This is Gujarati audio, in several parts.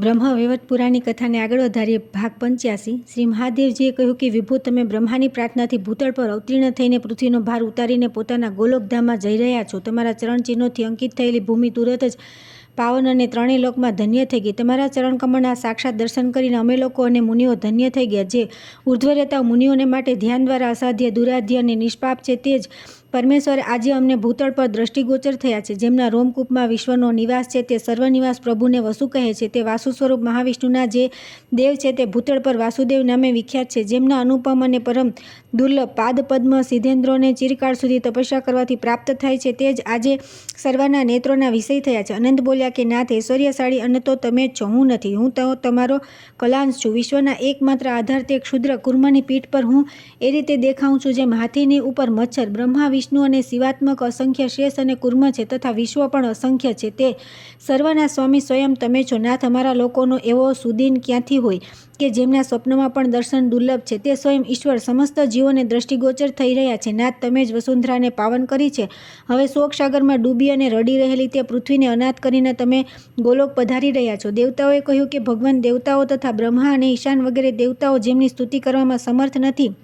બ્રહ્મ વૈવર્ત પુરાણની કથાને આગળ વધારીએ. ભાગ 85. શ્રી મહાદેવજીએ કહ્યું કે વિભુ, તમે બ્રહ્માની પ્રાર્થનાથી ભૂતળ પર અવતીર્ણ થઈને પૃથ્વીનો ભાર ઉતારીને પોતાના ગોલોકધામમાં જઈ રહ્યા છો. તમારા ચરણ ચિહ્નોથી અંકિત થયેલી ભૂમિ તુરત જ પાવન અને ત્રણેય લોકમાં ધન્ય થઈ ગઈ. તમારા ચરણકમળના સાક્ષાત દર્શન કરીને અમે લોકો અને મુનિઓ ધન્ય થઈ ગયા. જે ઉર્ધ્વ રહેતા મુનિઓને માટે ધ્યાન દ્વારા અસાધ્ય, દુરાધ્ય અને નિષ્પાપ છે, તે જ પરમેશ્વર આજે અમને ભૂતળ પર દ્રષ્ટિગોચર થયા છે. જેમના રોમકૂપમાં વિશ્વનો નિવાસ છે, તે સર્વનિવાસ પ્રભુને વસુ કહે છે. તે વાસુ સ્વરૂપ મહાવિષ્ણુના જે દેવ છે, તે ભૂતળ પર વાસુદેવ નામે વિખ્યાત છે. જેમના અનુપમ અને પરમ દુર્લભ પાદપદ્મ સિદ્ધેન્દ્રોને ચિરકાળ સુધી તપસ્યા કરવાથી પ્રાપ્ત થાય છે, તે જ આજે સર્વના નેત્રોના વિષય થયા છે. અનંત બોલ્યા કે નાથ, ઐશ્વર્યશાળી અન્ન તો તમે જ છો, હું નથી. હું તો તમારો કલાંશ છું. વિશ્વના એકમાત્ર આધાર તે ક્ષુદ્ર કુર્મની પીઠ પર હું એ રીતે દેખાઉં છું જેમ હાથીની ઉપર મચ્છર. બ્રહ્મા, વિષ્ણુ અને શિવાત્મક અસંખ્ય શેષ અને કુર્મ છે, તથા વિશ્વ પણ અસંખ્ય છે. તે સર્વના સ્વામી સ્વયં તમે છો. નાથ, અમારા લોકોનો એવો સુદીન ક્યાંથી હોય કે જેમના સ્વપ્નમાં પણ દર્શન દુર્લભ છે. તે સ્વયં ઈશ્વર સમસ્ત જીવોને દ્રષ્ટિગોચર થઈ રહ્યા છે. નાથ, તમે જ વસુંધરાને પાવન કરી છે. હવે શોકસાગરમાં ડૂબી અને રડી રહેલી તે પૃથ્વીને અનાથ કરીને તમે ગોલોક પધારી રહ્યા છો. દેવતાઓએ કહ્યું કે ભગવાન, દેવતાઓ તથા બ્રહ્મા અને ઈશાન વગેરે દેવતાઓ જેમની સ્તુતિ કરવામાં સમર્થ નથી,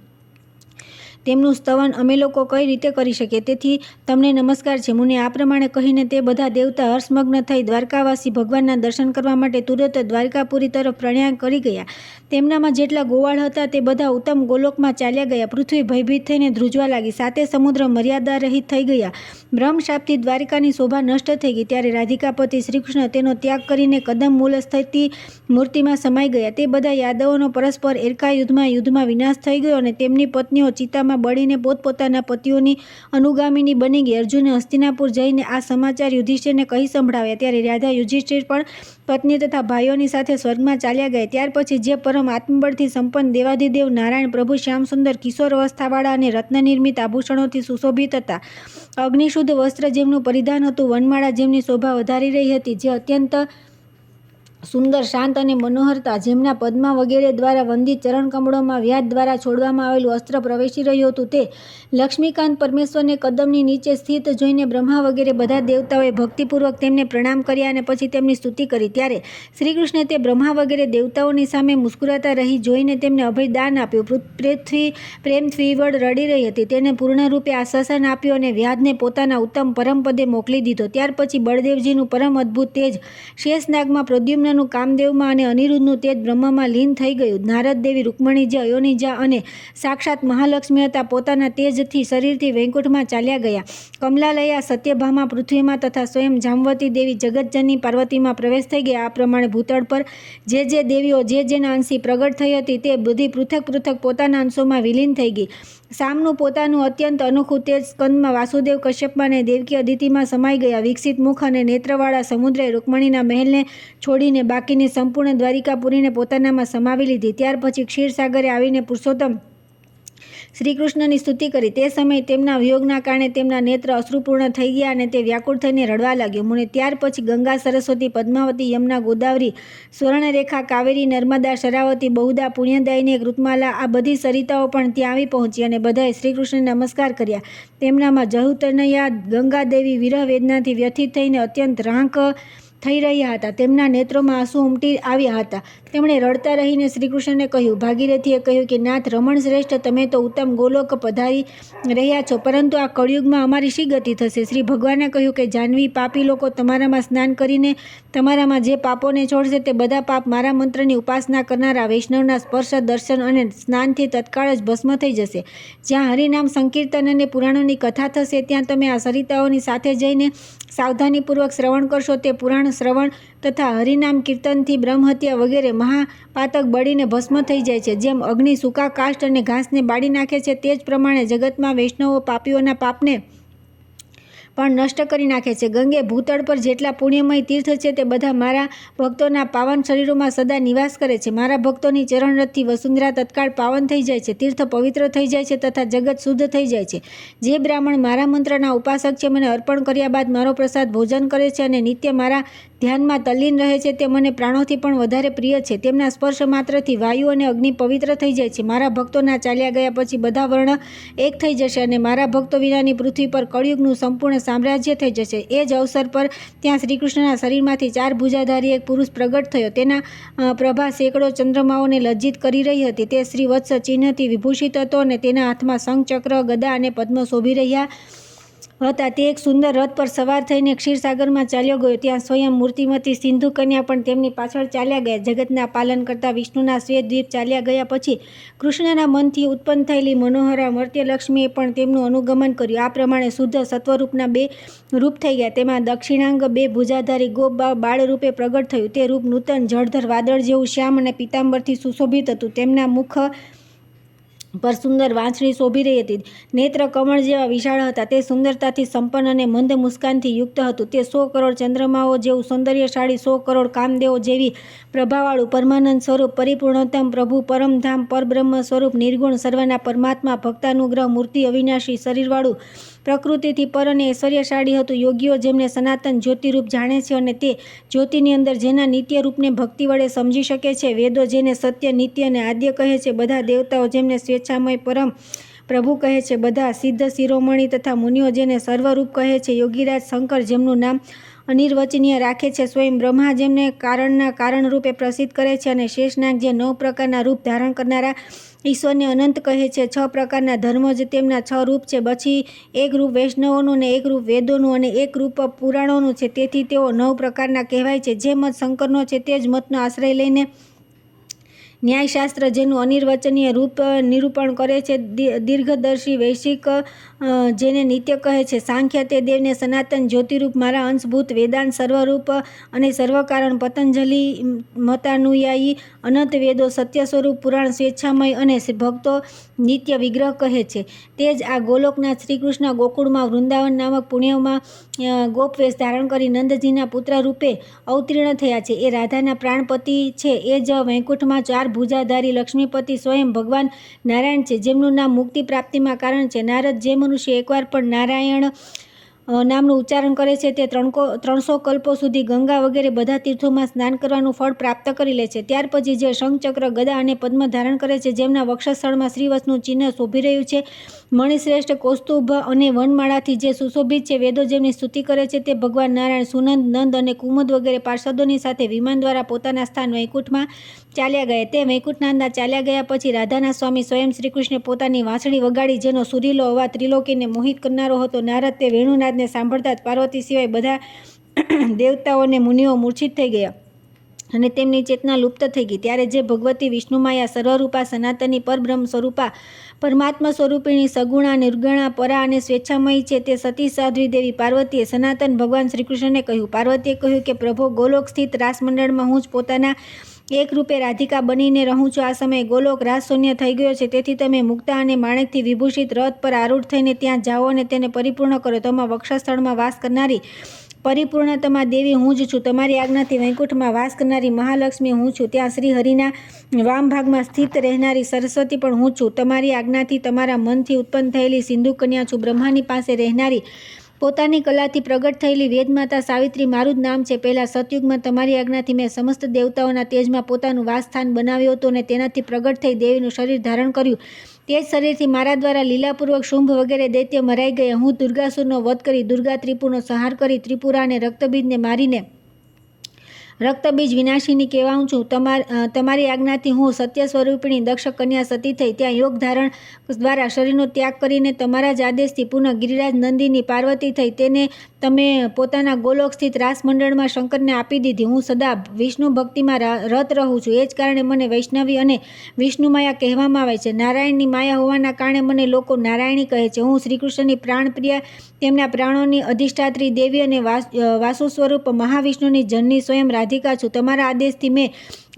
તેમનું સ્તવન અમે લોકો કઈ રીતે કરી શકીએ? તેથી તમને નમસ્કાર છે. મુને આ પ્રમાણે કહીને તે બધા દેવતા હર્ષમગ્ન થઈ દ્વારકાવાસી ભગવાનના દર્શન કરવા માટે તુરત દ્વારકાપુરી તરફ પ્રયાણ કરી ગયા. તેમનામાં જેટલા ગોવાળ હતા તે બધા ઉત્તમ ગોલોકમાં ચાલ્યા ગયા. પૃથ્વી ભયભીત થઈને ધ્રુજવા લાગી. સાતે સમુદ્ર મર્યાદા રહિત થઈ ગયા. બ્રહ્મશાપથી દ્વારિકાની શોભા નષ્ટ થઈ ગઈ. ત્યારે રાધિકાપતિ શ્રીકૃષ્ણ તેનો ત્યાગ કરીને કદમ મૂલ સ્થિતિ મૂર્તિમાં સમાઈ ગયા. તે બધા યાદવોનો પરસ્પર એરકા યુદ્ધમાં વિનાશ થઈ ગયો અને તેમની પત્નીઓ ચિતામાં બળીને પોતપોતાના પતિઓની અનુગામીની બની ગઈ. અર્જુને હસ્તિનાપુર જઈને આ સમાચાર યુધિષ્ઠિરને કહી સંભળાવ્યા. ત્યારે રાજા યુધિષ્ઠિર પણ પત્ની તથા ભાઈઓની સાથે સ્વર્ગમાં ચાલ્યા ગયા. ત્યાર પછી જે પરમ આત્મબળથી સંપન્ન દેવાધિદેવ નારાયણ પ્રભુ શ્યામસુંદર કિશોર અવસ્થાવાળા અને રત્નનિર્મિત આભૂષણોથી સુશોભિત હતા, અગ્નિશુદ્ધ વસ્ત્ર જેમનું પરિધાન હતું, વનમાળા જેમની શોભા વધારી રહી હતી, જે અત્યંત સુંદર, શાંત અને મનોહર હતા, જેમના પદ્મા વગેરે દ્વારા વંદિત ચરણકમળોમાં વ્યાધ દ્વારા છોડવામાં આવેલું અસ્ત્ર પ્રવેશી રહ્યું હતું, તે લક્ષ્મીકાંત પરમેશ્વરને કદમની નીચે સ્થિત જોઈને બ્રહ્મા વગેરે બધા દેવતાઓએ ભક્તિપૂર્વક તેમને પ્રણામ કર્યા અને પછી તેમની સ્તુતિ કરી. ત્યારે શ્રીકૃષ્ણે તે બ્રહ્મા વગેરે દેવતાઓની સામે મુસ્કુરાતા રહી જોઈને તેમને અભયદાન આપ્યું. પૃથ્વી પ્રેમથી વિવળ રડી રહી હતી. તેને પૂર્ણરૂપે આશ્વાસન આપ્યું અને વ્યાધને પોતાના ઉત્તમ પરમપદે મોકલી દીધો. ત્યાર પછી બળદેવજીનું પરમ અદ્ભુત તેજ શેષનાગમાં, પ્રદ્યુમ્ન કામદેવમાં અને અનિરુદ્ધનું તેજ બ્રહ્મામાં લીન થઈ ગયું. નારદ દેવી, રૂકમણીજી, અયોનિજા અને સાક્ષાત મહાલક્ષ્મી હતા પોતાના તેજથી શરીરથી વૈકુંઠમાં ચાલ્યા ગયા. કમલાલયા, સત્યભામા પૃથ્વીમાં તથા સ્વયં જામવતી દેવી જગતજનની પાર્વતીમાં પ્રવેશ થઈ ગયા. આ પ્રમાણે ભૂતળ પર જે દેવીઓ જેના અંશી પ્રગટ થઈ હતી તે બધી પૃથક પૃથક પોતાના અંશોમાં વિલીન થઈ ગઈ. સામનું પોતાનું અત્યંત અનોખું તેજ સ્કંદમાં વાસુદેવ, કશ્યપમાં અને દેવકી અદિતિમાં સમાઈ ગયા. વિકસિત મુખ અને નેત્રવાળા સમુદ્રે રૂકમણીના મહેલને છોડીને બાકીની સંપૂર્ણ દ્વારિકાપુરીને પોતાનામાં સમાવી લીધી. ત્યાર પછી ક્ષીરસાગરે આવીને પુરુષોત્તમ શ્રીકૃષ્ણની સ્તુતિ કરી. તે સમયે તેમના વિયોગના કારણે તેમના નેત્ર અશ્રુપૂર્ણ થઈ ગયા અને તે વ્યાકુળ થઈને રડવા લાગ્યો. મુને ત્યાર પછી ગંગા, સરસ્વતી, પદ્માવતી, યમુના, ગોદાવરી, સુવર્ણરેખા, કાવેરી, નર્મદા, શરાવતી, બહુદા, પુણ્યદાયિની, કૃતમાલા આ બધી સરિતાઓ પણ ત્યાં આવી પહોંચી અને બધાએ શ્રીકૃષ્ણને નમસ્કાર કર્યા. તેમનામાં જહુતનયા ગંગાદેવી વિરહ વેદનાથી વ્યથિત થઈને અત્યંત રાંક થઈ રહ્યા હતા. તેમના નેત્રોમાં આંસુ ઉમટી આવ્યા હતા. તેમણે રડતા રહીને શ્રીકૃષ્ણને કહ્યું. ભાગીરથીએ કહ્યું કે નાથ, રમણ શ્રેષ્ઠ, તમે તો ઉત્તમ ગોલોક પધારી રહ્યા છો, પરંતુ આ કળિયુગમાં અમારી શી ગતિ થશે? શ્રી ભગવાને કહ્યું કે જાહ્નવી, પાપી લોકો તમારામાં સ્નાન કરીને તમારામાં જે પાપોને છોડશે તે બધા પાપ મારા મંત્રની ઉપાસના કરનારા વૈષ્ણવના સ્પર્શ, દર્શન અને સ્નાનથી તત્કાળ જ ભસ્મ થઈ જશે. જ્યાં હરિનામ સંકીર્તન અને પુરાણોની કથા થશે ત્યાં તમે આ સરિતાઓની સાથે જઈને સાવધાનીપૂર્વક શ્રવણ કરશો. તે પુરાણ શ્રવણ તથા હરિનામ કીર્તનથી બ્રહ્મહત્યા વગેરે મહાપાતક બળીને ભસ્મ થઈ જાય છે. જેમ અગ્નિ સૂકા કાષ્ઠ અને ઘાસને બાળી નાખે છે, તે જ પ્રમાણે જગતમાં વૈષ્ણવો પાપીઓના પાપને પણ નષ્ટ કરી નાખે છે. ગંગે, ભૂતળ પર જેટલા પુણ્યમય તીર્થ છે તે બધા મારા ભક્તોના પાવન શરીરોમાં સદા નિવાસ કરે છે. મારા ભક્તોની ચરણરથથી વસુંધરા તત્કાળ પાવન થઈ જાય છે, તીર્થ પવિત્ર થઈ જાય છે તથા જગત શુદ્ધ થઈ જાય છે. જે બ્રાહ્મણ મારા મંત્રના ઉપાસક છે, મને અર્પણ કર્યા બાદ મારો પ્રસાદ ભોજન કરે છે અને નિત્ય મારા ધ્યાનમાં તલ્લીન રહે છે તે મને પ્રાણોથી પણ વધારે પ્રિય છે. તેમના સ્પર્શ માત્રથી વાયુ અને અગ્નિ પવિત્ર થઈ જાય છે. મારા ભક્તોના ચાલ્યા ગયા પછી બધા વર્ણ એક થઈ જશે અને મારા ભક્તો વિનાની પૃથ્વી પર કળિયુગનું સંપૂર્ણ સામ્રાજ્ય થઈ જશે. એ જ અવસર પર ત્યાં શ્રીકૃષ્ણના શરીરમાંથી 4 ભુજાધારી એક પુરુષ પ્રગટ થયો. તેના પ્રભા સેંકડો ચંદ્રમાઓને લજ્જિત કરી રહી હતી. તે શ્રીવત્સ ચિહ્નથી વિભૂષિત હતો અને તેના હાથમાં શંખ, ચક્ર, ગદા અને પદ્મ શોભી રહ્યા હતા. તે એક સુંદર રથ પર સવાર થઈને ક્ષીરસાગરમાં ચાલ્યો ગયો. ત્યાં સ્વયં મૂર્તિમતી સિંધુ કન્યા પણ તેમની પાછળ ચાલ્યા ગયા. જગતના પાલન કરતા વિષ્ણુના શ્વેતદ્વીપ ચાલ્યા ગયા પછી કૃષ્ણના મનથી ઉત્પન્ન થયેલી મનોહરા મર્ત્યલક્ષ્મીએ પણ તેમનું અનુગમન કર્યું. આ પ્રમાણે શુદ્ધ સત્વરૂપના 2 રૂપ થઈ ગયા. તેમાં દક્ષિણાંગ 2 ભુજાધારી ગોપ બાળ રૂપે પ્રગટ થયું. તે રૂપ નૂતન જળધર વાદળ જેવું શ્યામ અને પીતાંબરથી સુશોભિત હતું. તેમના મુખ પર સુંદર વાંસળી શોભી રહી હતી. નેત્ર કમળ જેવા વિશાળ હતા. તે સુંદરતાથી સંપન્ન અને મંદ મુસ્કાનથી યુક્ત હતું. તે 100 કરોડ ચંદ્રમાઓ જેવું સૌંદર્યશાળી, 100 કરોડ કામદેવો જેવી પ્રભાવાળું, પરમાનંદ સ્વરૂપ, પરિપૂર્ણતમ પ્રભુ, પરમધામ, પરબ્રહ્મ સ્વરૂપ, નિર્ગુણ, સર્વના પરમાત્મા, ભક્તાનુગ્રહ મૂર્તિ, અવિનાશી શરીરવાળું, પ્રકૃતિથી પર અને ઐશ્વર્યશાળી હતું. યોગીઓ જેમને સનાતન જ્યોતિરૂપ જાણે છે અને તે જ્યોતિની અંદર જેના નિત્ય રૂપને ભક્તિ વડે સમજી શકે છે, વેદો જેને સત્ય, નિત્ય અને આદ્ય કહે છે, બધા દેવતાઓ જેમને સ્વેચ્છામય પરમ પ્રભુ કહે છે, બધા સિદ્ધ શિરોમણી તથા મુનિઓ જેને સર્વરૂપ કહે છે, યોગીરાજ શંકર જેમનું નામ અનિર્વચનીય રાખે છે, સ્વયં બ્રહ્મા જેમને કારણના કારણ રૂપે પ્રસિદ્ધ કરે છે અને શેષનાગ જે 9 પ્રકારના રૂપ ધારણ કરનારા ઈશ્વરને અનંત કહે છે. 6 પ્રકારના ધર્મ જ તેમના 6 રૂપ છે. પછી એક રૂપ વૈષ્ણવોનું ને એક રૂપ વેદોનું અને એક રૂપ પુરાણોનું છે. તેથી તેઓ 9 પ્રકારના કહેવાય છે. જે મત શંકરનો છે તે જ મતનો આશ્રય લઈને ન્યાયશાસ્ત્ર જેનું અનિર્વચનીય રૂપ નિરૂપણ કરે છે, દીર્ઘદર્શી વૈશિક જેને નિત્ય કહે છે, સાંખ્ય તે દેવને સનાતન જ્યોતિરૂપ, મારા અંશભૂત વેદાંત સ્વરૂપ અને સર્વકારણ, પતંજલિ મતાનુયાયી અનંત વેદો, સત્ય સ્વરૂપ પુરાણ, સ્વેચ્છામય અને ભક્તો નિત્ય વિગ્રહ કહે છે. તે જ આ ગોલોકનાથ શ્રીકૃષ્ણ ગોકુળમાં વૃંદાવન નામક પુણ્યમાં ગોપવેશ ધારણ કરી નંદજીના પુત્ર રૂપે અવતીર્ણ થયા છે. એ રાધાના પ્રાણપતિ છે. એ જ વૈકુંઠમાં 4 ભુજાધારી લક્ષ્મીપતિ સ્વયં ભગવાન નારાયણ છે, જેમનું નામ મુક્તિ પ્રાપ્તિમાં કારણ છે. નારદ જે મનુષ્ય એકવાર પણ નારાયણ નામનું ઉચ્ચારણ કરે છે તે 300 કલ્પો સુધી ગંગા વગેરે બધા તીર્થોમાં સ્નાન કરવાનું ફળ પ્રાપ્ત કરી લે છે. ત્યાર પછી જે શંખ, ચક્ર, ગદા અને પદ્મ ધારણ કરે છે, જેમના વક્ષસ્થળમાં શ્રીવત્સનું ચિહ્ન શોભી રહ્યું છે, મણિશ્રેષ્ઠ કૌસ્તુભ અને વનમાળાથી જે સુશોભિત છે, વેદો જેમની સ્તુતિ કરે છે, તે ભગવાન નારાયણ સુનંદ, નંદ અને કુમુદ વગેરે પાર્ષદોની સાથે વિમાન દ્વારા પોતાના સ્થાન વૈકુંઠમાં ચાલ્યા ગયા. તે વૈકુંઠનાથના ચાલ્યા ગયા પછી રાધાના સ્વામી સ્વયં શ્રીકૃષ્ણે પોતાની વાંસળી વગાડી, જેનો સુરીલો અવાજ ત્રિલોકીને મોહિત કરનારો હતો. નારદ તે વેણુનાદને સાંભળતા જ પાર્વતી સિવાય બધા દેવતાઓને મુનિઓ મૂર્છિત થઈ ગયા અને તેમની ચેતના લુપ્ત થઈ ગઈ. ત્યારે જે ભગવતી વિષ્ણુમાયા સર્વરૂપા સનાતની પરબ્રહ્મ સ્વરૂપા પરમાત્મા સ્વરૂપિણી સગુણા, નિર્ગુણા, પરા અને સ્વેચ્છામયી છે, તે સતી સાધ્વી દેવી પાર્વતીએ સનાતન ભગવાન શ્રીકૃષ્ણને કહ્યું. પાર્વતીએ કહ્યું કે પ્રભો, ગોલોક સ્થિત રાસમંડળમાં હું જ પોતાના એક રૂપે રાધિકા બનીને રહું છું. આ સમયે ગોલોક રાસશૂન્ય થઈ ગયો છે. તેથી તમે મુક્તા અને માણેકથી વિભૂષિત રથ પર આરૂઢ થઈને ત્યાં જાઓ અને તેને પરિપૂર્ણ કરો. તમારા વક્ષસ્થળમાં વાસ કરનારી પરિપૂર્ણતમા દેવી હું જ છું. તમારી આજ્ઞાથી વૈકુંઠમાં વાસ કરનારી મહાલક્ષ્મી હું છું. ત્યાં શ્રી હરિના વામ ભાગમાં સ્થિત રહેનારી સરસ્વતી પણ હું છું. તમારી આજ્ઞાથી તમારા મનથી ઉત્પન્ન થયેલી સિંધુ કન્યા છું. બ્રહ્માની પાસે રહેનારી પોતાની કલાથી પ્રગટ થયેલી વેદમાતા સાવિત્રી મારું જ નામ છે. પહેલાં સતયુગમાં તમારી આજ્ઞાથી મેં સમસ્ત દેવતાઓના તેજમાં પોતાનું વાસસ્થાન બનાવ્યું હતું અને તેનાથી પ્રગટ થઈ દેવીનું શરીર ધારણ કર્યું. તે જ શરીરથી મારા દ્વારા લીલાપૂર્વક શુંભ વગેરે દૈત્ય મરાઈ ગયા. હું દુર્ગાસુરનો વધ કરી, દુર્ગા ત્રિપુરનો સંહાર કરી, ત્રિપુરા અને રક્તબીજને મારીને રક્તબીજ વિનાશીની કહેવાઉં છું. તમારી આજ્ઞાથી હું સત્ય સ્વરૂપિણી દક્ષ કન્યા સતી થઈ. ત્યાં યોગ ધારણ દ્વારા શરીરનો ત્યાગ કરીને તમારા જ આદેશથી પુનઃ ગિરિરાજ નંદિની પાર્વતી થઈ. તેને તમે પોતાના ગોલોક સ્થિત રાસમંડળમાં શંકરને આપી દીધી. હું સદા વિષ્ણુ ભક્તિમાં રત રહું છું. એ જ કારણે મને વૈષ્ણવી અને વિષ્ણુ માયા કહેવામાં આવે છે. નારાયણની માયા હોવાના કારણે મને લોકો નારાયણી કહે છે. હું શ્રીકૃષ્ણની પ્રાણપ્રિયા, તેમના પ્રાણોની અધિષ્ઠાત્રી દેવી અને વાસુ સ્વરૂપ મહાવિષ્ણુની જનની સ્વયં રાધિકા છું. તમારા આદેશથી મેં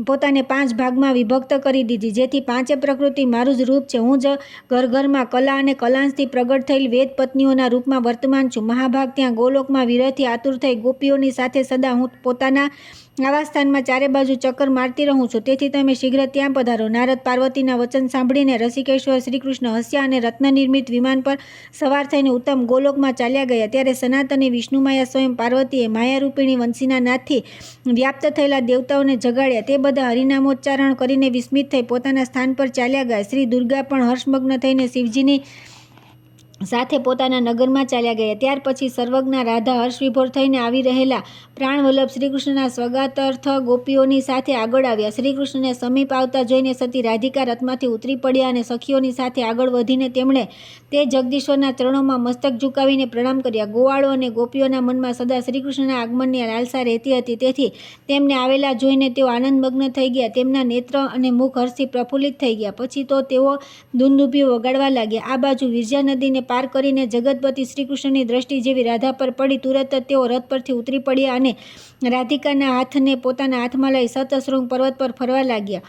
પોતાને 5 ભાગમાં વિભક્ત કરી દીધી, જેથી 5 પ્રકૃતિ મારું જ રૂપ છે. હું જ ઘરમાં કલા અને કલાંશથી પ્રગટ થયેલ વેદ પત્નીઓના રૂપમાં વર્તમાન છું. મહાભાગ ત્યાં ગોલોકમાં વિરહથી આતુર થઈ ગોપીઓની સાથે સદા હું પોતાના આવા સ્થાનમાં ચારે બાજુ ચક્કર મારતી રહું છું, તેથી તમે શીઘ્ર ત્યાં પધારો. નારદ પાર્વતીના વચન સાંભળીને રસિકેશ્વર શ્રીકૃષ્ણ હસ્યા અને રત્નનિર્મિત વિમાન પર સવાર થઈને ઉત્તમ ગોલોકમાં ચાલ્યા ગયા. ત્યારે સનાતની વિષ્ણુમાયા સ્વયં પાર્વતીએ માયારૂપિણી વંશીના નાદથી વ્યાપ્ત થયેલા દેવતાઓને જગાડ્યા. તે બધા હરિનામોચ્ચારણ કરીને વિસ્મિત થઈ પોતાના સ્થાન પર ચાલ્યા ગયા. શ્રી દુર્ગા પણ હર્ષમગ્ન થઈને શિવજીની સાથે પોતાના નગરમાં ચાલ્યા ગયા. ત્યાર પછી સર્વજ્ઞા રાધા હર્ષવિભોર થઈને આવી રહેલા પ્રાણવલ્લભ શ્રીકૃષ્ણના સ્વાગતાર્થ ગોપીઓની સાથે આગળ આવ્યા. શ્રીકૃષ્ણને સમીપ આવતા જોઈને સતી રાધિકા રથમાંથી ઉતરી પડ્યા અને સખીઓની સાથે આગળ વધીને તેમણે તે જગદીશ્વરના ચરણોમાં મસ્તક ઝુકાવીને પ્રણામ કર્યા. ગોવાળો અને ગોપીઓના મનમાં સદા શ્રીકૃષ્ણના આગમનની લાલસા રહેતી હતી, તેથી તેમને આવેલા જોઈને તેઓ આનંદમગ્ન થઈ ગયા. તેમના નેત્ર અને મુખ હર્ષથી પ્રફુલ્લિત થઈ ગયા. પછી તો તેઓ દુંદુભીઓ વગાડવા લાગ્યા. આ બાજુ વિરજા નદીને પાર કરીને જગતપતિ શ્રીકૃષ્ણની દ્રષ્ટિ જેવી રાધા પર પડી, તુરત જ તેઓ રથ પરથી ઉતરી પડ્યા અને રાધિકાના હાથને પોતાના હાથમાં લઈ સતશૃંગ પર્વત પર ફરવા લાગ્યા.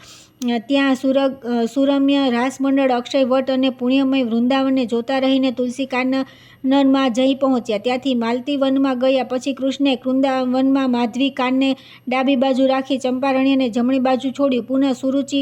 ત્યાં સુરમ્ય રાસમંડળ, અક્ષય વટ અને પુણ્યમય વૃંદાવનને જોતા રહીને તુલસી કાનનમાં જઈ પહોંચ્યા. ત્યાંથી માલતી વનમાં ગયા. પછી કૃષ્ણે વૃંદાવનમાં માધવી કાનને ડાબી બાજુ રાખી ચંપારણ્યને જમણી બાજુ છોડ્યું. પુનઃ સુરુચિ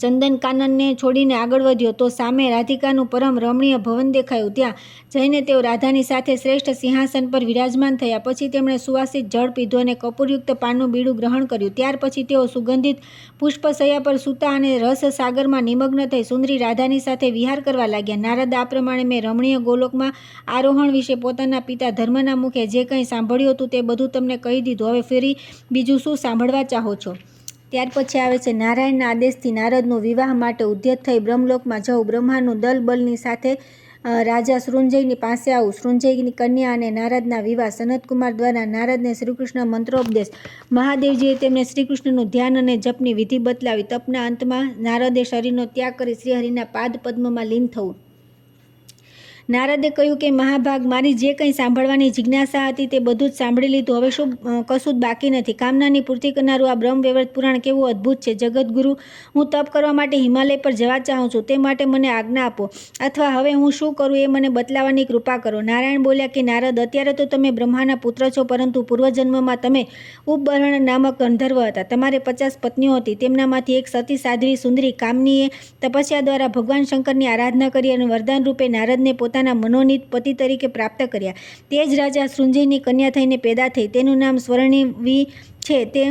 ચંદન કાનનને છોડીને આગળ વધ્યો તો સામે રાધિકાનું પરમ રમણીય ભવન દેખાયું. ત્યાં જઈને તેઓ રાધાની સાથે શ્રેષ્ઠ સિંહાસન પર વિરાજમાન થયા. પછી તેમણે સુવાસિત જળ પીધું અને કપૂરયુક્ત પાનનું બીડું ગ્રહણ કર્યું. ત્યાર પછી તેઓ સુગંધિત પુષ્પશૈયા પર સૂતા અને રસ સાગરમાં નિમગ્ન થઈ સુંદરી રાધાની સાથે વિહાર કરવા લાગ્યા. નારદ આ પ્રમાણે મેં રમણીય ગોલોકમાં આરોહણ વિશે પોતાના પિતા ધર્મના મુખે જે કંઈ સાંભળ્યું હતું તે બધું તમને કહી દીધું. હવે ફરી બીજું શું સાંભળવા ચાહો છો? ત્યાર પછી આવે છે નારાયણના આદેશથી નારદનું વિવાહ માટે ઉદ્યત થઈ બ્રહ્મલોકમાં જવું. બ્રહ્માનું દલ બલની સાથે રાજા સૃંજયની પાસે આવું. સૃંજયની કન્યા અને નારદના વિવાહ. સનતકુમાર દ્વારા નારદને શ્રીકૃષ્ણ મંત્રોપદેશ. મહાદેવજીએ તેમને શ્રીકૃષ્ણનું ધ્યાન અને જપની વિધિ બતલાવી. તપના અંતમાં નારદે શરીરનો ત્યાગ કરી શ્રીહરિના પાદ પદ્મમાં લીન થવું. નારદે કહ્યું કે મહાભાગ, મારી જે કંઈ સાંભળવાની જિજ્ઞાસા હતી તે બધું જ સાંભળી લીધું. હવે કશું જ બાકી નથી. કામનાની પૂર્તિ કરનારું આ બ્રહ્મવૈવર્ત પુરાણ કેવું અદ્ભુત છે. જગતગુરુ, હું તપ કરવા માટે હિમાલય પર જવા ચાહું છું. તે માટે મને આજ્ઞા આપો, અથવા હવે હું શું કરું એ મને બતલાવવાની કૃપા કરો. નારાયણ બોલ્યા કે નારદ, અત્યારે તો તમે બ્રહ્માના પુત્ર છો, પરંતુ પૂર્વજન્મમાં તમે ઉપબર્ણ નામક ગંધર્વ હતા. તમારે 50 પત્નીઓ હતી. તેમનામાંથી એક સતી સાધ્વી સુંદરી કામનીએ તપસ્યા દ્વારા ભગવાન શંકરની આરાધના કરી અને વરદાન રૂપે નારદને પોતાના મનોનીત પતિ તરીકે પ્રાપ્ત કર્યા. તે જ રાજા સૃંજયની કન્યા થઈને પેદા થઈ. તેનું નામ સ્વર્ણિવી છે. તે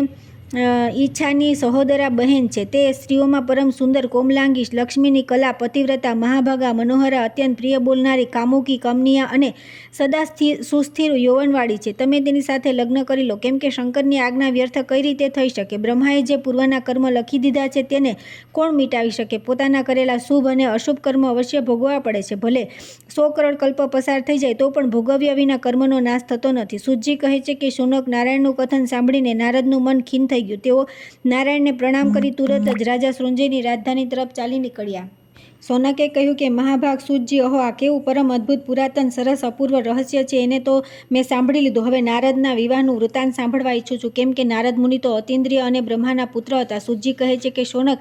ઈચ્છાની સહોદરા બહેન છે. તે સ્ત્રીઓમાં પરમ સુંદર, કોમલાંગી, લક્ષ્મીની કલા, પતિવ્રતા, મહાભાગા, મનોહરા, અત્યંત પ્રિય બોલનારી, કામુકી, કમનીયા અને સદા સુસ્થિર યૌવનવાળી છે. તમે તેની સાથે લગ્ન કરી લો, કેમ કે શંકરની આજ્ઞા વ્યર્થ કઈ રીતે થઈ શકે? બ્રહ્માએ જે પૂર્વના કર્મ લખી દીધા છે તેને કોણ મિટાવી શકે? પોતાના કરેલા શુભ અને અશુભ કર્મ અવશ્ય ભોગવવા પડે છે. ભલે 100 કરોડ કલ્પ પસાર થઈ જાય તો પણ ભોગવ્યા વિના કર્મનો નાશ થતો નથી. સુતજી કહે છે કે શુનક નારાયણનું કથન સાંભળીને નારદનું મન ખીન થઈ ગયું. તેઓ નારાયણને પ્રણામ કરી તુરત જ રાજા સૃંજયની રાજધાની તરફ ચાલી નીકળ્યા. સોનકે કહ્યું કે મહાભાગ સૂતજી, અહો, આ કેવું પરમ અદ્ભુત, પુરાતન, સરસ, અપૂર્વ રહસ્ય છે. એને તો મેં સાંભળી લીધું. હવે નારદના વિવાહનું વૃત્તાંત સાંભળવા ઈચ્છું છું, કેમ કે નારદ મુનિ તો અતિન્દ્રિય અને બ્રહ્માના પુત્ર હતા. સૂતજી કહે છે કે શૌનક,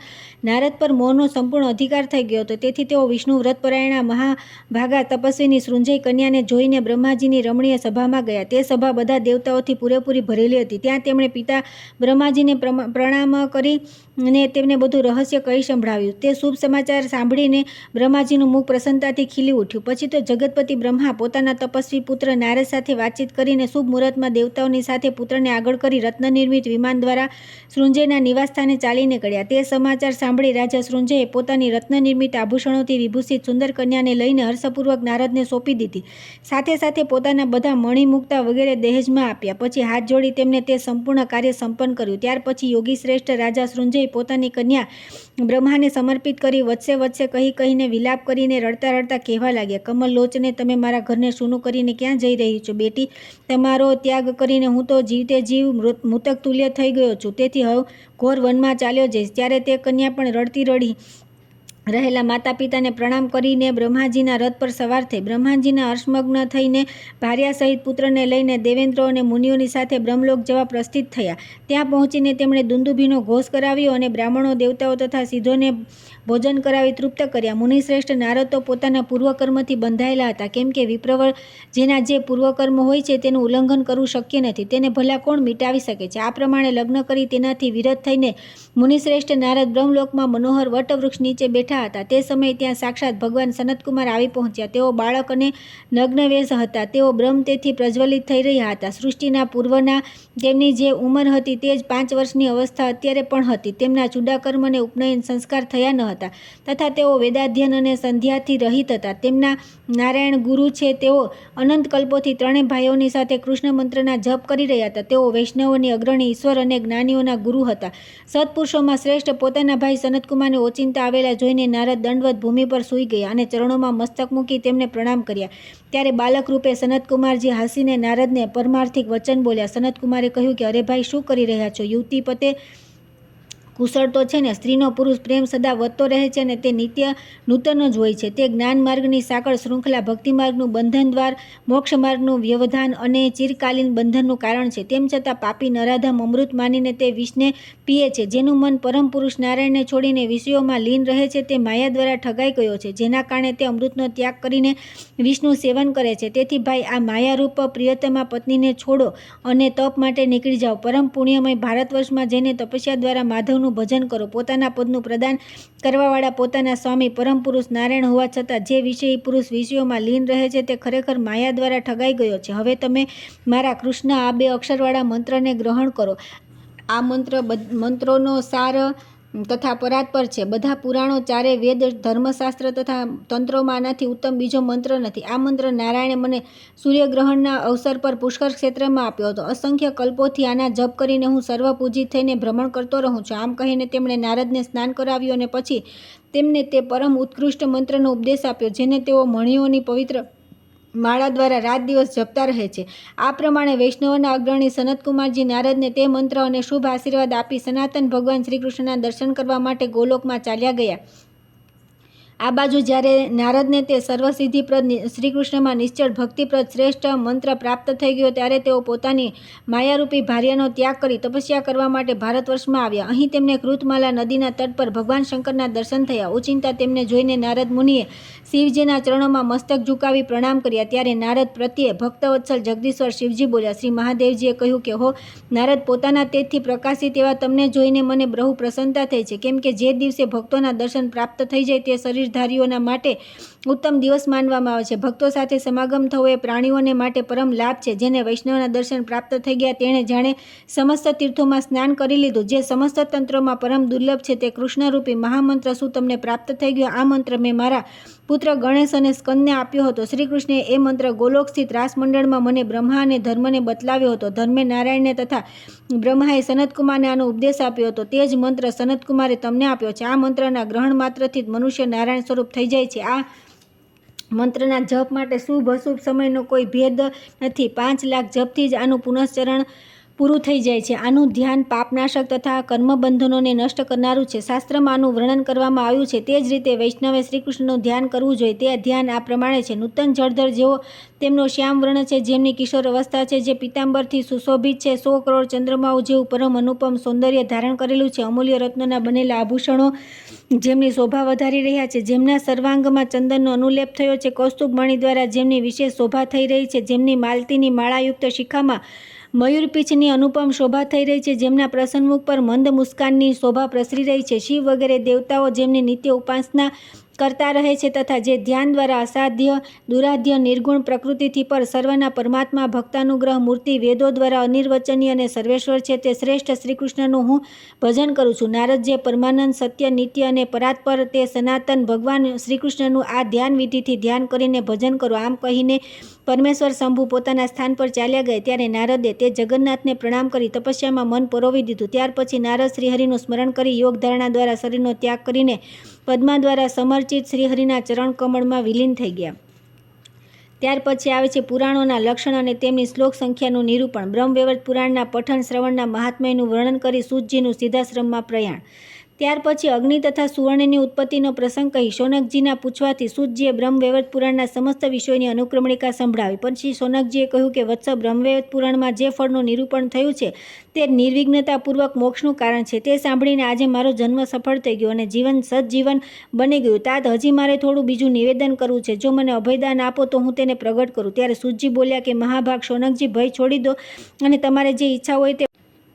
નારદ પર મોહનો સંપૂર્ણ અધિકાર થઈ ગયો હતો. તેથી તેઓ વિષ્ણુ વ્રતપરાયણા મહાભાગા તપસ્વીની સૃંજય કન્યાને જોઈને બ્રહ્માજીની રમણીય સભામાં ગયા. તે સભા બધા દેવતાઓથી પૂરેપૂરી ભરેલી હતી. ત્યાં તેમણે પિતા બ્રહ્માજીને પ્રણામ કરીને તેમને બધું રહસ્ય કહી સંભળાવ્યું. તે શુભ સમાચાર સાંભળીને બ્રહ્માજીનું મુખ પ્રસન્નતાથી ખીલી ઉઠ્યું. પછી તો જગતપતિ બ્રહ્મા પોતાના તપસ્વી પુત્ર નારદ સાથે વાતચીત કરીને શુભ મુહૂર્તમાં દેવતાઓની સાથે પુત્રને આગળ કરી રત્નનિર્મિત વિમાન દ્વારા સૃંજયના નિવાસસ્થાને ચાલી નીકળ્યા. તે સમાચાર સાંભળી રાજા સૃંજયે પોતાની રત્નનિર્મિત આભૂષણોથી વિભૂષિત સુંદર કન્યાને લઈને હર્ષપૂર્વક નારદને સોંપી દીધી. સાથે સાથે પોતાના બધા મણિમુક્તા વગેરે દહેજમાં આપ્યા. પછી હાથ જોડી તેમને તે સંપૂર્ણ કાર્ય સંપન્ન કર્યું. ત્યાર પછી યોગી શ્રેષ્ઠ રાજા સૃંજય પોતાની કન્યા બ્રહ્માને સમર્પિત કરી વચ્ચે વચ્ચે કહીને વિલાપ કરીને રડતા રડતા કહેવા લાગ્યા, કમલ લોચને, તમે મારા ઘરને સૂનું કરીને ક્યાં જઈ રહી છો? બેટી, તમારો ત્યાગ કરીને હું તો જીવતે જીવ મૃતક તુલ્ય થઈ ગયો છું. તેથી હવે ઘોર વનમાં ચાલ્યો જઈશ. ત્યારે તે કન્યા પણ રડતી રડી રહેલા માતા પિતાને પ્રણામ કરીને બ્રહ્માજીના રથ પર સવાર થઈ બ્રહ્માજીના હર્ષમગ્ન થઈને ભાર્યા સહિત પુત્રને લઈને દેવેન્દ્રો અને મુનિઓની સાથે બ્રહ્મલોક જવા પ્રસ્થિત થયા. ત્યાં પહોંચીને તેમણે દુંદુભીનો ઘોષ કરાવ્યો અને બ્રાહ્મણો, દેવતાઓ તથા સિદ્ધોને ભોજન કરાવી તૃપ્ત કર્યા. મુનિશ્રેષ્ઠ નારદ તો પોતાના પૂર્વકર્મથી બંધાયેલા હતા, કેમ કે વિપ્રવર જેના જે પૂર્વકર્મ હોય છે તેનું ઉલ્લંઘન કરવું શક્ય નથી, તેને ભલા કોણ મિટાવી શકે છે. આ પ્રમાણે લગ્ન કરી તેનાથી વિરત થઈને મુનિશ્રેષ્ઠ નારદ બ્રહ્મલોકમાં મનોહર વટવૃક્ષ નીચે બેઠા હતા. તે સમયે ત્યાં સાક્ષાત ભગવાન સનતકુમાર આવી પહોંચ્યા. તેઓ બાળક અને નગ્નવેશ હતા. તેઓ બ્રહ્મ તેથી પ્રજ્વલિત થઈ રહ્યા હતા. સૃષ્ટિના પૂર્વના તેમની જે ઉંમર હતી તે જ 5 વર્ષની અવસ્થા અત્યારે પણ હતી. તેમના ચૂડાકર્મ અને ઉપનયન સંસ્કાર થયા ન હતા તથા તેઓ વેદાધ્યન અને સંધ્યાથી રહિત હતા. તેમના નારાયણ ગુરુ છે. તેઓ અનંત કલ્પોથી ત્રણેય ભાઈઓની સાથે કૃષ્ણ મંત્રના જપ કરી રહ્યા હતા. તેઓ વૈષ્ણવોની અગ્રણી, ઈશ્વર અને જ્ઞાનીઓના ગુરુ હતા. સત્પુરુષોમાં શ્રેષ્ઠ પોતાના ભાઈ સનતકુમારને ઓચિંતા આવેલા જોઈને નારદ દંડવત ભૂમિ પર સૂઈ ગયા અને ચરણોમાં મસ્તક મૂકી તેમને પ્રણામ કર્યા. ત્યારે બાલક રૂપે સનતકુમારજી હસીને નારદને પરમાર્થિક વચન બોલ્યા. સનતકુમારે કહ્યું કે અરે ભાઈ, શું કરી રહ્યા છો? યુવતી પતે કુશળ તો છે ને? સ્ત્રીનો પુરુષ પ્રેમ સદા વધતો રહે છે અને તે નિત્ય નૂતન જ હોય છે. તે જ્ઞાન માર્ગની સાંકળ શૃંખલા, ભક્તિ માર્ગનું બંધન દ્વાર, મોક્ષ માર્ગનું વ્યવધાન અને ચિરકાલીન બંધનનું કારણ છે. તેમ છતાં પાપી નરાધમ અમૃત માનીને તે વિષને પીએ છે. જેનું મન પરમ પુરુષ નારાયણને છોડીને વિષયોમાં લીન રહે છે તે માયા દ્વારા ઠગાઈ ગયો છે, જેના કારણે તે અમૃતનો ત્યાગ કરીને વિષનું સેવન કરે છે. તેથી ભાઈ, આ માયારૂપ પ્રિયતમા પત્નીને છોડો અને તપ માટે નીકળી જાઓ. પરમ પુણ્યમય ભારતવર્ષમાં જઈને તપસ્યા દ્વારા માધવનું ભજન કરો. પોતાના પદનું પ્રદાન કરવાવાળા પોતાના સ્વામી પરમ પુરુષ નારાયણ હોવા છતાં જે વિષયી પુરુષ વિષયોમાં લીન રહે છે તે ખરેખર માયા દ્વારા ઠગાઈ ગયો છે. હવે તમે મારા કૃષ્ણ આ 2 અક્ષરવાળા મંત્રને ગ્રહણ કરો. આ મંત્રોનો સાર તથા પરાત્પર છે. બધા પુરાણો, ચારે વેદ, ધર્મશાસ્ત્ર તથા તંત્રોમાં આનાથી ઉત્તમ બીજો મંત્ર નથી. આ મંત્ર નારાયણે મને સૂર્યગ્રહણના અવસર પર પુષ્કર ક્ષેત્રમાં આપ્યો હતો. અસંખ્ય કલ્પોથી આના જપ કરીને હું સર્વપૂજિત થઈને ભ્રમણ કરતો રહું છું. આમ કહીને તેમણે નારદને સ્નાન કરાવ્યું અને પછી તેમને તે પરમ ઉત્કૃષ્ટ મંત્રનો ઉપદેશ આપ્યો, જેને તેઓ મણિઓની પવિત્ર માળા દ્વારા રાત દિવસ જપતા રહે છે. આ પ્રમાણે વૈષ્ણવના અગ્રણી સનતકુમારજી નારદને તે મંત્ર અને શુભ આશીર્વાદ આપી સનાતન ભગવાન શ્રીકૃષ્ણના દર્શન કરવા માટે ગોલોકમાં ચાલ્યા ગયા. આ બાજુ જ્યારે નારદને તે સર્વસિદ્ધિપ્રદ શ્રીકૃષ્ણમાં નિશ્ચળ ભક્તિપ્રદ શ્રેષ્ઠ મંત્ર પ્રાપ્ત થઈ ગયો, ત્યારે તેઓ પોતાની માયારૂપી ભાર્યાનો ત્યાગ કરી તપસ્યા કરવા માટે ભારતવર્ષમાં આવ્યા. અહીં તેમને કૃતમાલા નદીના તટ પર ભગવાન શંકરના દર્શન થયા. ઓચિંતા તેમને જોઈને નારદ મુનિએ શિવજીના ચરણોમાં મસ્તક ઝુકાવી પ્રણામ કર્યા. ત્યારે નારદ પ્રત્યે ભક્તવત્સલ જગદીશ્વર શિવજી બોલ્યા. શ્રી મહાદેવજીએ કહ્યું કે હો નારદ, પોતાના તેજથી પ્રકાશિત એવા તમને જોઈને મને બહુ પ્રસન્નતા થઈ છે, કેમ કે જે દિવસે ભક્તોના દર્શન પ્રાપ્ત થઈ જાય તે શરીરધારીઓના માટે ઉત્તમ દિવસ માનવામાં આવે છે. ભક્તો સાથે સમાગમ થવો એ પ્રાણીઓને માટે પરમ લાભ છે. જેને વૈષ્ણવના દર્શન પ્રાપ્ત થઈ ગયા તેણે જાણે સમસ્ત તીર્થોમાં સ્નાન કરી લીધું. જે સમસ્ત તંત્રોમાં પરમ દુર્લભ છે તે કૃષ્ણરૂપી મહામંત્ર શું તમને પ્રાપ્ત થઈ ગયો? આ મંત્ર મેં મારા પુત્ર ગણેશ અને સ્કંદને આપ્યો હતો. શ્રીકૃષ્ણએ એ મંત્ર ગોલોક સ્થિત રાસમંડળમાં મને બ્રહ્મા અને ધર્મને બતલાવ્યો હતો. ધર્મે નારાયણને તથા બ્રહ્માએ સનતકુમારને આનો ઉપદેશ આપ્યો હતો. તે જ મંત્ર સનતકુમારે તમને આપ્યો છે. આ મંત્રના ગ્રહણ માત્રથી જ મનુષ્ય નારાયણ સ્વરૂપ થઈ જાય છે. આ મંત્રના જપ માટે શુભ અશુભ સમયનો કોઈ ભેદ નથી. 5 લાખ જપથી જ આનું પુનશ્ચરણ પૂરું થઈ જાય છે. આનું ધ્યાન પાપનાશક તથા કર્મબંધનોને નષ્ટ કરનારું છે. શાસ્ત્રમાં આનું વર્ણન કરવામાં આવ્યું છે. તે જ રીતે વૈષ્ણવે શ્રીકૃષ્ણનું ધ્યાન કરવું જોઈએ. તે ધ્યાન આ પ્રમાણે છે. નૂતન જળધર જેવો તેમનો શ્યામ વર્ણ છે, જેમની કિશોર અવસ્થા છે, જે પિતાંબરથી સુશોભિત છે, 100 કરોડ ચંદ્રમાઓ જેવું પરમ અનુપમ સૌંદર્ય ધારણ કરેલું છે, અમૂલ્ય રત્નોના બનેલા આભૂષણો જેમની શોભા વધારી રહ્યા છે, જેમના સર્વાંગમાં ચંદનનો અનુલેપ થયો છે, કૌસ્તુભ મણિ દ્વારા જેમની વિશેષ શોભા થઈ રહી છે, જેમની માલતીની માળાયુક્ત શિખામાં મયુરપીંછની અનુપમ શોભા થઈ રહી છે, જેમના પ્રસન્નમુખ પર મંદ મુસ્કાનની શોભા પ્રસરી રહી છે, શિવ વગેરે દેવતાઓ જેમની નિત્ય ઉપાસના કરતા રહે છે તથા જે ધ્યાન દ્વારા અસાધ્ય, દુરાધ્ય, નિર્ગુણ પ્રકૃતિથી પર સર્વના પરમાત્મા ભક્તાનુગ્રહ મૂર્તિ વેદો દ્વારા અનિર્વચનીય અને સર્વેશ્વર છે, તે શ્રેષ્ઠ શ્રીકૃષ્ણનું હું ભજન કરું છું. નારદ, જે પરમાનંદ, સત્ય, નિત્ય અને પરાત્પર તે સનાતન ભગવાન શ્રીકૃષ્ણનું આ ધ્યાન વિધિથી ધ્યાન કરીને ભજન કરો. આમ કહીને પરમેશ્વર શંભુ પોતાના સ્થાન પર ચાલ્યા ગયા. ત્યારે નારદે તે જગન્નાથને પ્રણામ કરી તપસ્યામાં મન પરોવી દીધું. ત્યાર પછી નારદ શ્રીહરિનું સ્મરણ કરી યોગ ધારણા દ્વારા શરીરનો ત્યાગ કરીને પદ્મા દ્વારા સમર્ચિત શ્રીહરિના ચરણ કમળમાં વિલીન થઈ ગયા. ત્યાર પછી આવે છે પુરાણોના લક્ષણ અને તેમની શ્લોક સંખ્યાનું નિરૂપણ. બ્રહ્મવૈવર્ત પુરાણના પઠન શ્રવણના મહાત્મ્યનું વર્ણન કરી સૂતજીનું સિદ્ધાશ્રમમાં પ્રયાણ. ત્યાર પછી અગ્નિ તથા સુવર્ણની ઉત્પત્તિનો પ્રસંગ કહી શૌનકજીના પૂછવાથી સૂતજીએ બ્રહ્મવૈવર્ત પુરાણના સમસ્ત વિષયોની અનુક્રમણિકા સંભળાવી. પછી શૌનકજીએ કહ્યું કે વત્સ, બ્રહ્મવૈવર્ત પુરાણમાં જે ફળનું નિરૂપણ થયું છે તે નિર્વિઘ્નતાપૂર્વક મોક્ષનું કારણ છે. તે સાંભળીને આજે મારો જન્મ સફળ થઈ ગયો અને જીવન સદજીવન બની ગયું. તાત હજી મારે થોડું બીજું નિવેદન કરવું છે. જો મને અભયદાન આપો તો હું તેને પ્રગટ કરું. ત્યારે સૂતજી બોલ્યા કે મહાભાગ શૌનકજી, ભય છોડી દો અને તમારે જે ઈચ્છા હોય તે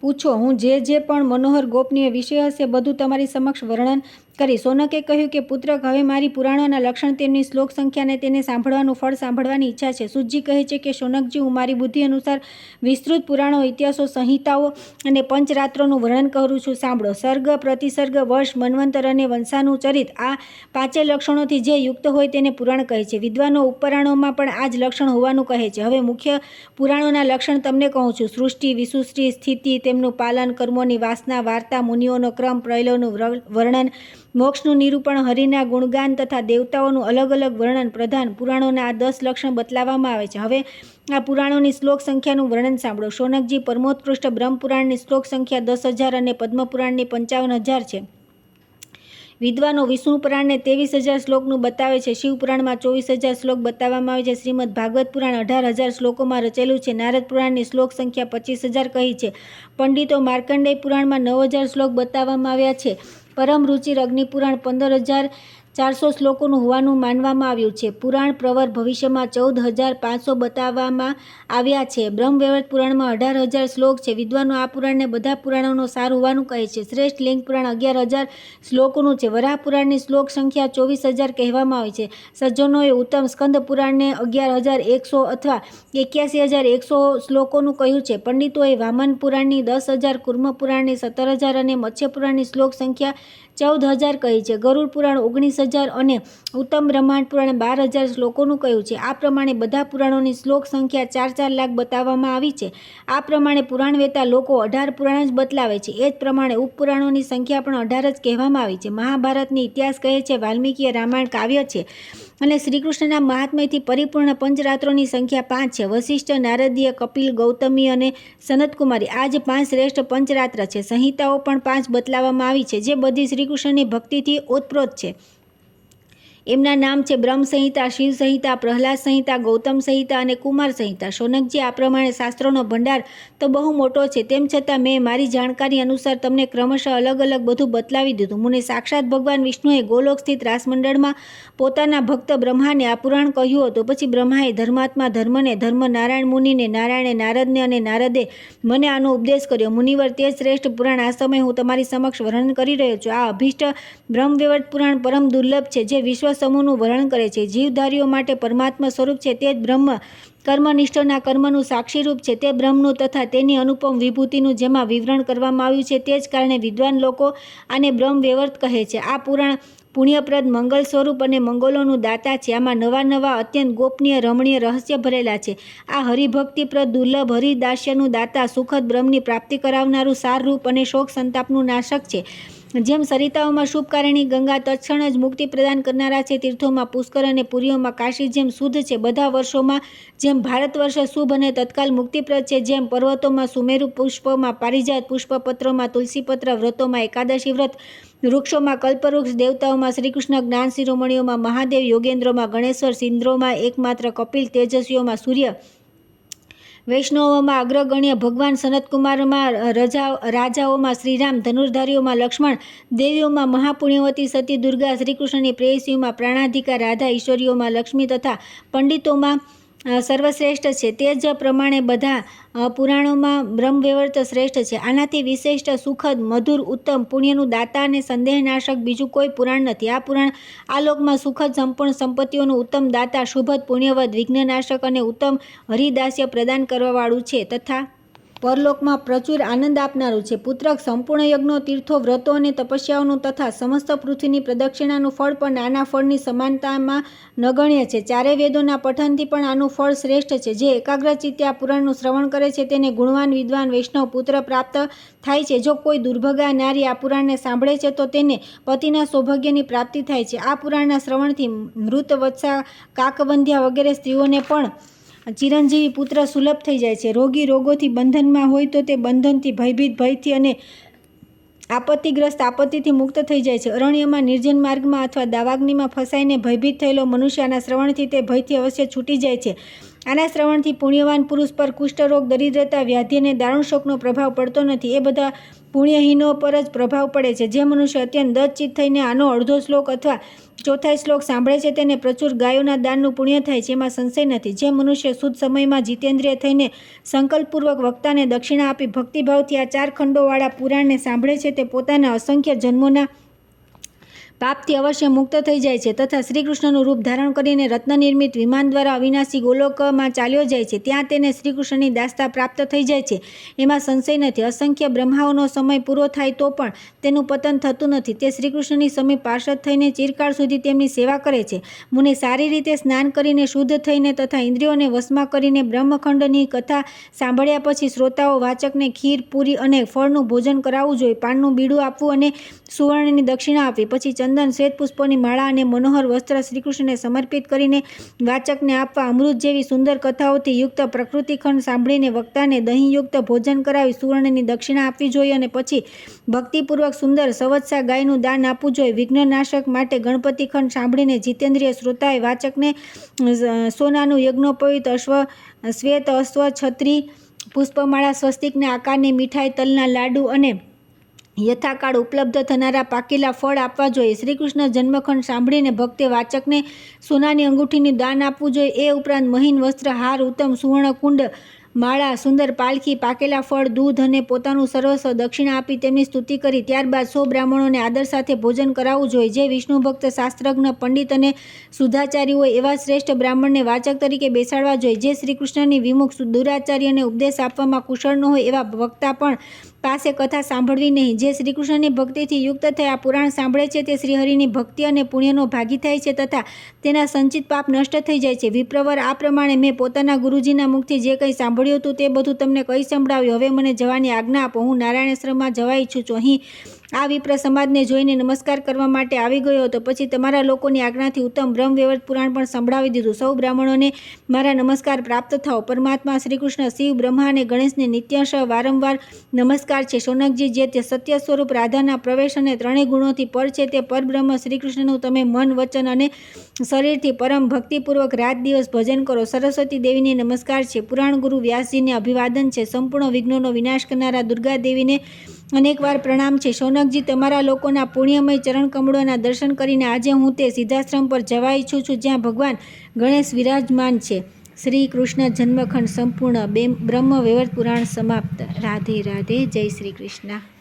પૂછો. હું જે પણ મનોહર ગોપનીય વિષય હશે બધું તમારી સમક્ષ વર્ણન કરી. શૌનકે કહ્યું કે પુત્ર, હવે મારી પુરાણોના લક્ષણ, તેમની શ્લોક સંખ્યા અને તેને સાંભળવાનું ફળ સાંભળવાની ઈચ્છા છે. સૂતજી કહે છે કે શૌનકજી, હું મારી બુદ્ધિ અનુસાર વિસ્તૃત પુરાણો, ઇતિહાસો, સંહિતાઓ અને પંચરાત્રોનું વર્ણન કરું છું. સાંભળો. સર્ગ, પ્રતિસર્ગ, વર્ષ, મન્વંતર અને વંશાનુચરિત આ પાંચેય લક્ષણોથી જે યુક્ત હોય તેને પુરાણ કહે છે. વિદ્વાનો ઉપપુરાણોમાં પણ આ જ લક્ષણ હોવાનું કહે છે. હવે મુખ્ય પુરાણોના લક્ષણ તમને કહું છું. સૃષ્ટિ, વિસૃષ્ટિ, સ્થિતિ, તેમનું પાલન, કર્મોની વાસના, વાર્તા, મુનિઓનો ક્રમ, પ્રલયનું વર્ણન, મોક્ષનું નિરૂપણ, હરિના ગુણગાન તથા દેવતાઓનું અલગ અલગ વર્ણન પ્રધાન પુરાણોના આ 10 લક્ષણ બતલાવવામાં આવે છે. હવે આ પુરાણોની શ્લોક સંખ્યાનું વર્ણન સાંભળો. શૌનકજી, પરમોત્કૃષ્ટ બ્રહ્મપુરાણની શ્લોક સંખ્યા 10,000 અને પદ્મપુરાણની 55,000 છે. વિદ્વાનો વિષ્ણુ પુરાણને 23,000 શ્લોકનું બતાવે છે. શિવપુરાણમાં 24,000 શ્લોક બતાવવામાં આવે છે. શ્રીમદ ભાગવત પુરાણ 18,000 શ્લોકોમાં રચેલું છે. નારદ પુરાણની શ્લોક સંખ્યા 25,000 કહી છે. પંડિતો માર્કંડેય પુરાણમાં 9,000 શ્લોક બતાવવામાં આવ્યા છે. પરમ રુચિર અગ્નિપુરાણ 15,400 શ્લોકોનું હોવાનું માનવામાં આવ્યું છે. પુરાણ પ્રવર ભવિષ્યમાં 14,500 બતાવવામાં આવ્યા છે. બ્રહ્મવૈવર્ત પુરાણમાં 18,000 શ્લોક છે. વિદ્વાનો આ પુરાણને બધા પુરાણોનો સાર હોવાનું કહે છે. શ્રેષ્ઠ લિંગ પુરાણ 11,000 શ્લોકોનું છે. વરાહ પુરાણની શ્લોક સંખ્યા 24,000 કહેવામાં આવી છે. સજ્જનોએ ઉત્તમ સ્કંદ પુરાણને 11,100 અથવા 81,100 શ્લોકોનું કહ્યું છે. પંડિતોએ વામન પુરાણની 10,000, કુર્મ પુરાણની 17,000 અને મત્સ્ય પુરાણની શ્લોક સંખ્યા 14,000 કહી છે. ગરુડ પુરાણ 19,000 અને ઉત્તમ બ્રહ્માંડ પુરાણ 12,000 શ્લોકોનું કહ્યું છે. આ પ્રમાણે બધા પુરાણોની શ્લોક સંખ્યા 4-4 લાખ બતાવવામાં આવી છે. આ પ્રમાણે પુરાણ વેતા લોકો 18 પુરાણ જ બતલાવે છે. એ જ પ્રમાણે ઉપપુરાણોની સંખ્યા પણ 18 જ કહેવામાં આવી છે. મહાભારતની ઇતિહાસ કહે છે, વાલ્મીકીય રામાયણ કાવ્ય છે અને શ્રીકૃષ્ણના મહાત્મ્યથી પરિપૂર્ણ પંચરાત્રોની સંખ્યા 5 છે. વશિષ્ઠ, નારદીય, કપિલ, ગૌતમી અને સનતકુમારી આ જ 5 શ્રેષ્ઠ પંચરાત્ર છે. સંહિતાઓ પણ 5 બતલાવવામાં આવી છે, જે બધી શ્રીકૃષ્ણની ભક્તિથી ઓતપ્રોત છે. એમના નામ છે બ્રહ્મ સંહિતા, શિવ સંહિતા, પ્રહલાદ સંહિતા, ગૌતમ સંહિતા અને કુમાર સંહિતા. શૌનકજી, આ પ્રમાણે શાસ્ત્રોનો ભંડાર તો બહુ મોટો છે. તેમ છતાં મેં મારી જાણકારી અનુસાર તમને ક્રમશઃ અલગ અલગ બધું બતલાવી દીધું. મુને સાક્ષાત ભગવાન વિષ્ણુએ ગોલોક સ્થિત રાસમંડળમાં પોતાના ભક્ત બ્રહ્માને આ પુરાણ કહ્યું હતું. પછી બ્રહ્માએ ધર્માત્મા ધર્મને, ધર્મ નારાયણ મુનિને, નારાયણે નારદને અને નારદે મને આનો ઉપદેશ કર્યો. મુનિવર, તે શ્રેષ્ઠ પુરાણ આ સમયે હું તમારી સમક્ષ વર્ણન કરી રહ્યો છું. આ અભિષ્ટ બ્રહ્મવૈવર્ત પુરાણ પરમ દુર્લભ છે, જે વિશ્વ સમૂહનું વર્ણન કરે છે. જીવધારીઓ માટે પરમાત્મા સ્વરૂપ છે તે જ બ્રહ્મ, કર્મનિષ્ઠના કર્મનું સાક્ષીરૂપ છે તે બ્રહ્મનું તથા તેની અનુપમ વિભૂતિનું જેમાં વિવરણ કરવામાં આવ્યું છે. તે જ કારણે વિદ્વાન લોકો આને બ્રહ્મવૈવર્ત કહે છે. આ પુરાણ પુણ્યપ્રદ, મંગલ સ્વરૂપ અને મંગલોનું દાતા છે. આમાં નવા નવા અત્યંત ગોપનીય, રમણીય રહસ્ય ભરેલા છે. આ હરિભક્તિપ્રદ, દુર્લભ, હરિદાસ્યનું દાતા, સુખદ બ્રહ્મની પ્રાપ્તિ કરાવનારું, સારરૂપ અને શોક સંતાપનું નાશક છે. જેમ સરિતાઓમાં શુભકારિણી ગંગા તત્ક્ષણ જ મુક્તિ પ્રદાન કરનારા છે, તીર્થોમાં પુષ્કર અને પુરીઓમાં કાશી જેમ શુદ્ધ છે, બધા વર્ષોમાં જેમ ભારતવર્ષ શુભ અને તત્કાલ મુક્તિપ્રદ છે, જેમ પર્વતોમાં સુમેરુ પુષ્પમાં પારિજાત પુષ્પ, પત્રોમાં તુલસીપત્ર, વ્રતોમાં એકાદશી વ્રત, વૃક્ષોમાં કલ્પવૃક્ષ, દેવતાઓમાં શ્રીકૃષ્ણ, જ્ઞાન શિરોમણીઓમાં મહાદેવ, યોગેન્દ્રોમાં ગણેશ્વર, સિંદ્રોમાં એકમાત્ર કપિલ, તેજસ્વીઓમાં સૂર્ય, વૈષ્ણવોમાં અગ્રગણ્ય ભગવાન, સનતકુમારમાં રાજાઓમાં શ્રીરામ, ધનુર્ધારીઓમાં લક્ષ્મણ, દેવીઓમાં મહાપુણ્યવતી સતી દુર્ગા, શ્રીકૃષ્ણની પ્રેયસીઓમાં પ્રાણાધિકા રાધા, ઈશ્વરીઓમાં લક્ષ્મી તથા પંડિતોમાં સર્વશ્રેષ્ઠ છે. તે જ પ્રમાણે બધા પુરાણોમાં બ્રહ્મવૈવર્ત શ્રેષ્ઠ છે. આનાથી વિશિષ્ટ, સુખદ, મધુર, ઉત્તમ, પુણ્યનું દાતા અને સંદેહનાશક બીજું કોઈ પુરાણ નથી. આ પુરાણ આલોકમાં સુખદ, સંપૂર્ણ સંપત્તિઓનું ઉત્તમ દાતા, શુભદ, પુણ્યવદ, વિઘ્નનાશક અને ઉત્તમ હરિદાસ્ય પ્રદાન કરવાવાળું છે તથા પરલોકમાં પ્રચુર આનંદ આપનારું છે. પુત્રક, સંપૂર્ણ યજ્ઞો, તીર્થો, વ્રતો અને તપસ્યાઓનું તથા સમસ્ત પૃથ્વીની પ્રદક્ષિણાનું ફળ પણ આના ફળની સમાનતામાં નગણ્ય છે. ચારે વેદોના પઠનથી પણ આનું ફળ શ્રેષ્ઠ છે. જે એકાગ્રચિત્તે આ પુરાણનું શ્રવણ કરે છે તેને ગુણવાન, વિદ્વાન, વૈષ્ણવ પુત્ર પ્રાપ્ત થાય છે. જો કોઈ દુર્ભગા નારી આ પુરાણને સાંભળે છે તો તેને પતિના સૌભાગ્યની પ્રાપ્તિ થાય છે. આ પુરાણના શ્રવણથી મૃત, વત્સા, કાકવંધ્યા વગેરે સ્ત્રીઓને પણ ચિરંજીવી પુત્ર સુલભ થઈ જાય છે. રોગી રોગોથી બંધનમાં હોય તો તે બંધનથી, ભયભીત ભયથી અને આપત્તિગ્રસ્ત આપત્તિથી મુક્ત થઈ જાય છે. અરણ્યમાં, નિર્જન માર્ગમાં અથવા દાવાગ્નિમાં ફસાઈને ભયભીત થયેલો મનુષ્ય આના શ્રવણથી તે ભયથી અવશ્ય છૂટી જાય છે. આના શ્રવણથી પુણ્યવાન પુરુષ પર કુષ્ઠરોગ, દરિદ્રતા, વ્યાધિ અને દારૂણ શોકનો પ્રભાવ પડતો નથી. એ બધા પુણ્યહીનો પર જ પ્રભાવ પડે છે. જે મનુષ્ય અત્યંત દચિત થઈને આનો અડધો શ્લોક અથવા ચોથાઈ શ્લોક સાંભળે છે તેને પ્રચુર ગાયોના દાનનું પુણ્ય થાય છે, એમાં સંશય નથી. જે મનુષ્ય શુદ્ધ સમયમાં જીતેન્દ્રિય થઈને સંકલ્પપૂર્વક વક્તાને દક્ષિણા આપી ભક્તિભાવથી આ 4 ખંડોવાળા પુરાણને સાંભળે છે તે પોતાના અસંખ્ય જન્મોના પાપથી અવશ્ય મુક્ત થઈ જાય છે તથા શ્રીકૃષ્ણનું રૂપ ધારણ કરીને રત્નનિર્મિત વિમાન દ્વારા અવિનાશી ગોલોકમાં ચાલ્યો જાય છે. ત્યાં તેને શ્રીકૃષ્ણની દાસતા પ્રાપ્ત થઈ જાય છે, એમાં સંશય નથી. અસંખ્ય બ્રહ્માઓનો સમય પૂરો થાય તો પણ તેનું પતન થતું નથી. તે શ્રીકૃષ્ણની સમીપ પાર્ષદ થઈને ચિરકાળ સુધી તેમની સેવા કરે છે. મુનિ સારી રીતે સ્નાન કરીને શુદ્ધ થઈને તથા ઇન્દ્રિયોને વશમાં કરીને બ્રહ્મખંડની કથા સાંભળ્યા પછી શ્રોતાઓ વાચકને ખીર, પૂરી અને ફળનું ભોજન કરાવવું જોઈએ. પાનનું બીડું આપવું અને સુવર્ણની દક્ષિણા આપવી. પછી ચંદન, શ્વેત પુષ્પોની માળા અને મનોહર વસ્ત્ર શ્રીકૃષ્ણને સમર્પિત કરીને વાચકને આપવા. અમૃત જેવી સુંદર કથાઓથી યુક્ત પ્રકૃતિખંડ સાંભળીને વક્તાને દહીંયુક્ત ભોજન કરાવી સુવર્ણની દક્ષિણા આપવી જોઈએ અને પછી ભક્તિપૂર્વક સુંદર સંવત્સા ગાયનું દાન આપવું જોઈએ. વિઘ્નનાશક માટે ગણપતિખંડ સાંભળીને જીતેન્દ્રિય શ્રોતાએ વાચકને સોનાનું યજ્ઞોપવિત શ્વેત અશ્વ, છત્રી, પુષ્પમાળા, સ્વસ્તિકના આકારની મીઠાઈ, તલના લાડુ અને યથાકાળ ઉપલબ્ધ થનારા પાકેલા ફળ આપવા જોઈએ. શ્રીકૃષ્ણ જન્મખંડ સાંભળીને ભક્તે વાચકને સોનાની અંગૂઠીનું દાન આપવું જોઈએ. એ ઉપરાંત મહીન વસ્ત્ર, હાર, ઉત્તમ સુવર્ણ કુંડ, માળા, સુંદર પાલખી, પાકેલા ફળ, દૂધ અને પોતાનું સર્વસ્વ દક્ષિણા આપી તેમની સ્તુતિ કરી ત્યારબાદ 100 બ્રાહ્મણોને આદર સાથે ભોજન કરાવવું જોઈએ. જે વિષ્ણુ ભક્ત, શાસ્ત્રજ્ઞ, પંડિત અને સુધાચારી હોય એવા શ્રેષ્ઠ બ્રાહ્મણને વાચક તરીકે બેસાડવા જોઈએ. જે શ્રીકૃષ્ણની વિમુખ, દુરાચારી અને ઉપદેશ આપવામાં કુશળ ન હોય એવા વક્તા પણ પાસે કથા સાંભળવી નહીં. જે શ્રીકૃષ્ણની ભક્તિથી યુક્ત થઈ આ પુરાણ સાંભળે છે તે શ્રીહરિની ભક્તિ અને પુણ્યનો ભાગી થાય છે તથા તેના સંચિત પાપ નષ્ટ થઈ જાય છે. વિપ્રવર, આ પ્રમાણે મેં પોતાના ગુરુજીના મુખથી જે કંઈ સાંભળ્યું હતું તે બધું તમને કહી સંભળાવ્યું. હવે મને જવાની આજ્ઞા આપો. હું નારાયણાશ્રમમાં જવા ઈચ્છું છું. અહીં આ વિપ્ર સમાજને જોઈને નમસ્કાર કરવા માટે આવી ગયો હતો. પછી તમારા લોકોની આજ્ઞાથી ઉત્તમ બ્રહ્મવૈવર્ત પુરાણ પણ સંભળાવી દીધું. સૌ બ્રાહ્મણોને મારા નમસ્કાર પ્રાપ્ત થાઓ. પરમાત્મા શ્રીકૃષ્ણ, શિવ, બ્રહ્મા અને ગણેશને નિત્યશ વારંવાર નમસ્કાર છે. શૌનકજી, જે તે સત્ય સ્વરૂપ રાધાના પ્રવેશ અને 3 ગુણોથી પર છે તે પરબ્રહ્મ શ્રીકૃષ્ણનું તમે મન, વચન અને શરીરથી પરમ ભક્તિપૂર્વક રાત દિવસ ભજન કરો. સરસ્વતી દેવીને નમસ્કાર છે. પુરાણ ગુરુ વ્યાસજીને અભિવાદન છે. સંપૂર્ણ વિઘ્નોનો વિનાશ કરનારા દુર્ગા દેવીને અનેકવાર પ્રણામ છે. શૌનકજી, તમારા લોકોના પુણ્યમય ચરણ કમળોના દર્શન કરીને આજે હું તે સિદ્ધાશ્રમ પર જવા ઈચ્છું છું જ્યાં ભગવાન ગણેશ વિરાજમાન છે. શ્રી કૃષ્ણ જન્મખંડ સંપૂર્ણ. બ્રહ્મવૈવર્ત પુરાણ સમાપ્ત. રાધે રાધે. જય શ્રી કૃષ્ણ.